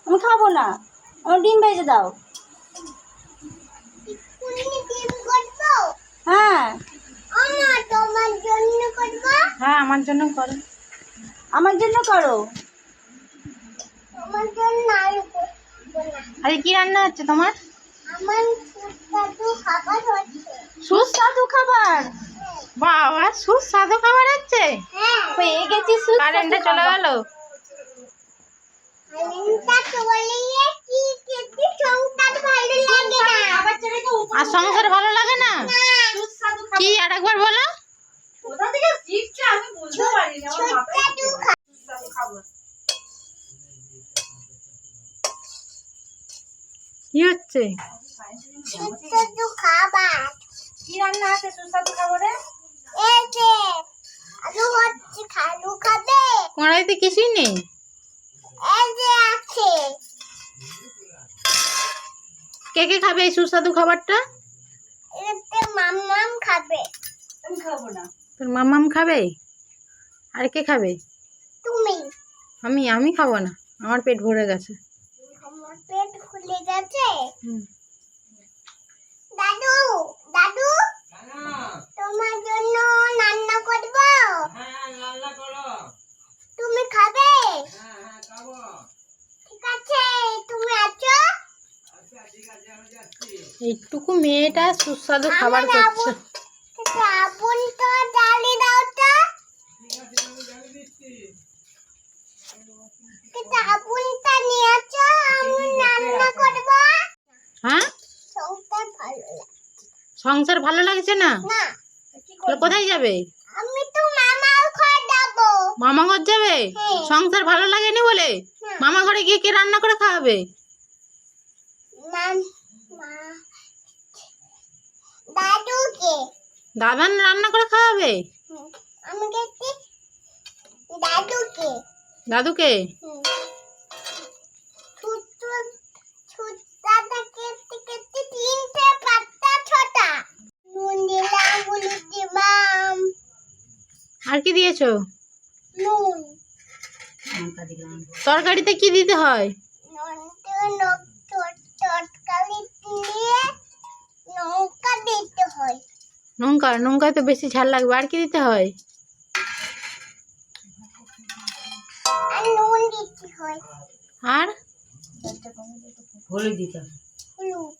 আমি খাবো না, আমার ডিম ভেজে দাও। হ্যাঁ হ্যাঁ আমার জন্য করো। আমার জন্য করো। আরে কি রান্না হচ্ছে তোমার? সুস্বাদু খাবার। বাবা সুস্বাদু খাবার হচ্ছে। পেয়ে গেছি সুস্বাদু কারেন্টটা চলে খাবার। গেল। আর সংসার ভালো লাগে না? কি আর একবার বলো। কি হচ্ছে? কি রান্না আছে সুস্বাদু খাবারে? কড়াইতে কিছুই নেই। কে কে খাবে এই সুস্বাদু খাবারটা? মাম্মাম খাবে। আমি খাবো না। তোর মাম্মাম খাবে? আর কে খাবে? তুমি। আমি খাবো না, আমার পেট ভরে গেছে। আমার পেট ফুলে গেছে। হুম। দাদু দাদু তোমার জন্য রান্না করব। রান্না করো। তুমি খাবে? খাবো। ঠিক আছে, তুমি আছো? আচ্ছা ঠিক আছে, আমি যাচ্ছি। এইটুকু মেয়েটা সুস্বাদু খাবার করছে। আবুন তো ডালি দাও তো। ঠিক আছে, আমি জানিয়ে দিচ্ছি। কিন্তু আবুনটা নিয়ে আসো, আমি রান্না করব। হ্যাঁ সংসার ভালো লাগে সংসার ভালো লাগছে না? না। তাহলে কোথায় যাবে? আমি তো মামার ঘর যাবো। মামা ঘর যাবে? হ্যাঁ। সংসার ভালো লাগেনি বলে হ্যাঁ। মামা ঘরে গিয়ে কে রান্না করে খাওয়াবে? দাদুকে। দাদা রান্না করে খাওয়াবে? আমাকে দাদুকে। দাদুকে? তিনটে পাতা ছটা নুন দিলাম, হলুদ দিলাম, আর কি দিয়েছো? নুন। তরকারিতে কি দিতে হয়? তরকারি দিয়ে লঙ্কা দিতে হয়। লঙ্কায় তো বেশি ঝাল লাগবে। আর কি দিতে হয়? আর নুন দিতে হয়। আর হলুদ দিতে। হলুদ।